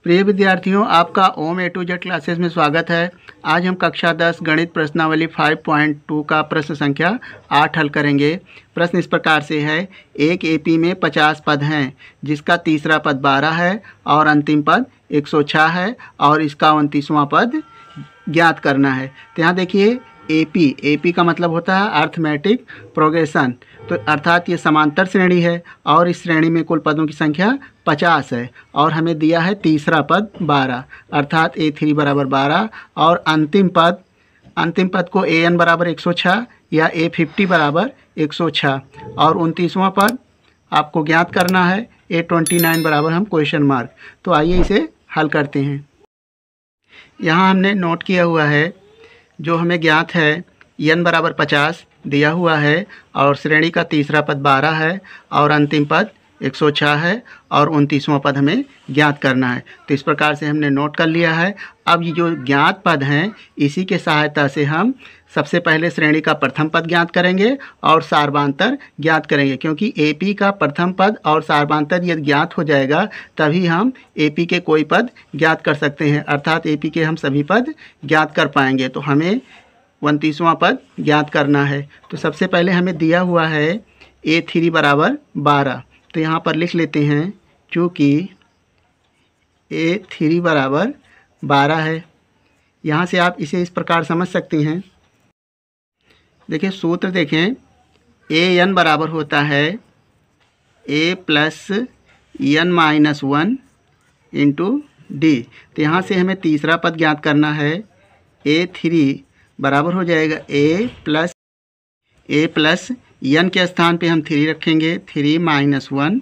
प्रिय विद्यार्थियों, आपका ओम ए टू जेड क्लासेस में स्वागत है। आज हम कक्षा 10 गणित प्रश्नावली 5.2 का प्रश्न संख्या 8 हल करेंगे। प्रश्न इस प्रकार से है, एक एपी में 50 पद हैं जिसका तीसरा पद 12 है और अंतिम पद 106 है और इसका 29वां पद ज्ञात करना है। तो यहाँ देखिए, एपी का मतलब होता है अर्थमेटिक प्रोग्रेशन, तो अर्थात ये समांतर श्रेणी है और इस श्रेणी में कुल पदों की संख्या 50 है और हमें दिया है तीसरा पद 12, अर्थात A3 बराबर 12 और अंतिम पद को AN बराबर 106 या A50 बराबर 106 और 29वां पद आपको ज्ञात करना है A29 बराबर हम क्वेश्चन मार्क। तो आइए इसे हल करते हैं। यहाँ हमने नोट किया हुआ है, जो हमें ज्ञात है n बराबर 50 दिया हुआ है और श्रेणी का तीसरा पद 12 है और अंतिम पद 106 है और 29वां पद हमें ज्ञात करना है। तो इस प्रकार से हमने नोट कर लिया है। अब ये जो ज्ञात पद हैं, इसी के सहायता से हम सबसे पहले श्रेणी का प्रथम पद ज्ञात करेंगे और सार्वधान्तर ज्ञात करेंगे, क्योंकि एपी का प्रथम पद और सार्वधान्तर यदि ज्ञात हो जाएगा तभी हम एपी के कोई पद ज्ञात कर सकते हैं, अर्थात एपी के हम सभी पद ज्ञात कर पाएंगे। तो हमें 29वां पद ज्ञात करना है। तो सबसे पहले हमें दिया हुआ है A3 बराबर 12, तो यहाँ पर लिख लेते हैं, चूँकि A3 बराबर 12 है। यहाँ से आप इसे इस प्रकार समझ सकते हैं। देखिए सूत्र देखें, AN बराबर होता है A plus n minus 1 into D. तो यहाँ से हमें तीसरा पद ज्ञात करना है। A3 बराबर हो जाएगा A प्लस n के स्थान पे हम 3 रखेंगे, 3 माइनस 1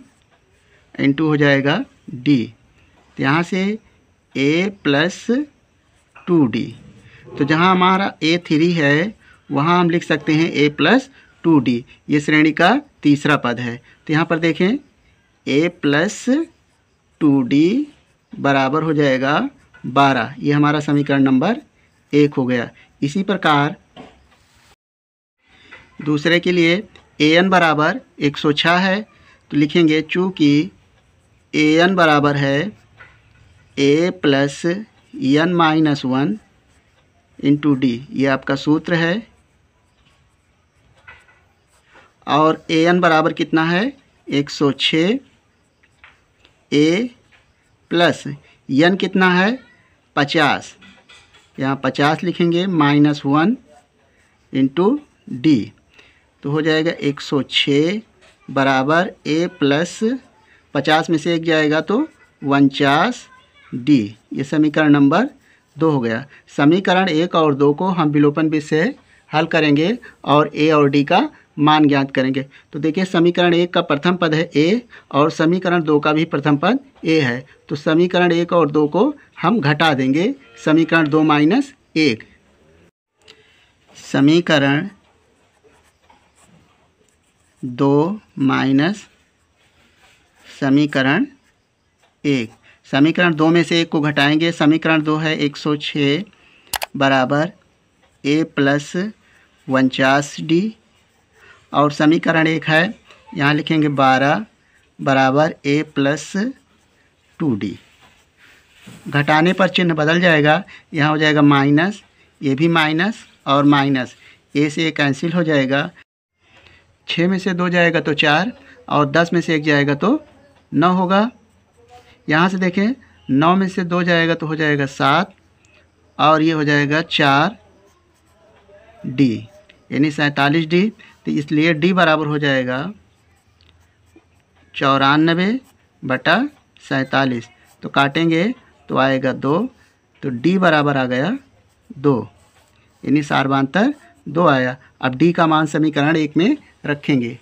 इंटू हो जाएगा d। तो यहाँ से A प्लस 2d। तो जहाँ हमारा A3 है वहाँ हम लिख सकते हैं A प्लस 2d। ये श्रेणी का तीसरा पद है। तो यहाँ पर देखें, A प्लस 2d बराबर हो जाएगा 12। ये हमारा समीकरण नंबर 1 हो गया। इसी प्रकार दूसरे के लिए AN बराबर 106 है, तो लिखेंगे चूँकि AN बराबर है A plus n minus 1 into D. ये आपका सूत्र है। और AN बराबर कितना है 106, A प्लस n कितना है 50, यहाँ 50 लिखेंगे माइनस 1 इंटू डी। तो हो जाएगा 106 बराबर A प्लस 50 में से 1 जाएगा तो 49 डी। ये समीकरण नंबर 2 हो गया। समीकरण 1 और 2 को हम विलोपन विधि से हल करेंगे और A और D का मान ज्ञात करेंगे। तो देखिए, समीकरण 1 का प्रथम पद है A और समीकरण 2 का भी प्रथम पद A है। तो समीकरण 1 और 2 को हम घटा देंगे, समीकरण 2 माइनस 1। समीकरण 2 माइनस समीकरण 1। समीकरण 2 में से 1 को घटाएंगे। समीकरण 2 है 106 बराबर A प्लस 49D और समीकरण 1 है, यहाँ लिखेंगे 12 बराबर A प्लस 2D। घटाने पर चिन्ह बदल जाएगा, यहाँ हो जाएगा माइनस, ये भी माइनस और माइनस, A से A कैंसिल हो जाएगा। 6 में से 2 जाएगा तो 4 और 10 में से 1 जाएगा तो 9 होगा। यहाँ से देखें, 9 में से 2 जाएगा तो हो जाएगा 7 और ये हो जाएगा 4D यानी 47D। तो इसलिए D बराबर हो जाएगा 94/47। तो काटेंगे तो आएगा 2, तो D बराबर आ गया 2, यानी सार्वधान्तर 2 आया। अब D का मान समीकरण 1 में रखेंगे।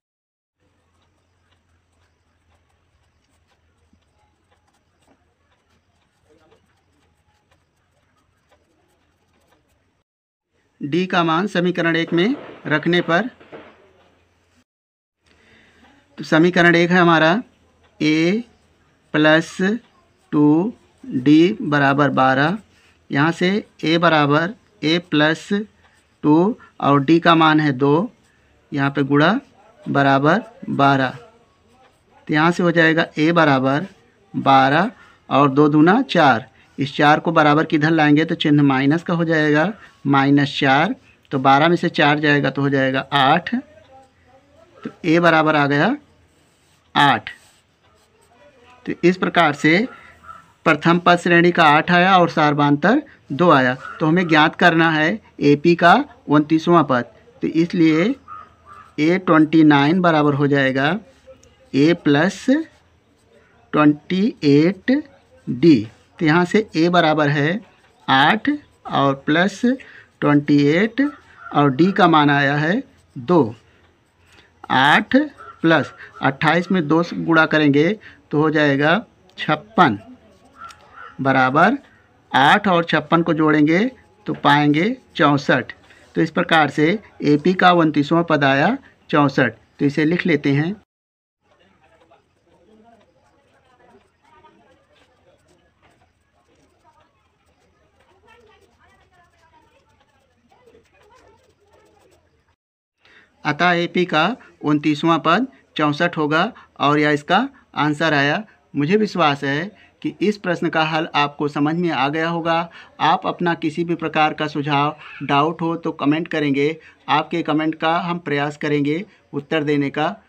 D का मान समीकरण 1 में रखने पर, तो समीकरण 1 है हमारा A प्लस 2D बराबर 12। यहाँ से A बराबर A प्लस 2 और D का मान है 2, यहाँ पे गुणा बराबर 12। तो यहाँ से हो जाएगा A बराबर 12 और 2 दूना 4। इस 4 को बराबर किधर लाएंगे तो चिन्ह माइनस का हो जाएगा, -4। तो 12 में से 4 जाएगा तो हो जाएगा 8। तो a बराबर आ गया 8। तो इस प्रकार से प्रथम पद श्रेणी का 8 आया और सार्वधातुक 2 आया। तो हमें ज्ञात करना है AP का 29वां पद। तो इसलिए A29 बराबर हो जाएगा A + 28D। तो यहाँ से A बराबर है 8 और प्लस 28 और D का मान आया है 2। 8 + 28 में 2 से गुणा करेंगे तो हो जाएगा 56 बराबर 8 और 56 को जोड़ेंगे तो पाएंगे 64। तो इस प्रकार से AP का 29वां पद आया 64। तो इसे लिख लेते हैं। अतः AP का 29वां पद 64 होगा और यह इसका आंसर आया। मुझे विश्वास है कि इस प्रश्न का हल आपको समझ में आ गया होगा। आप अपना किसी भी प्रकार का सुझाव, डाउट हो तो कमेंट करेंगे। आपके कमेंट का हम प्रयास करेंगे उत्तर देने का।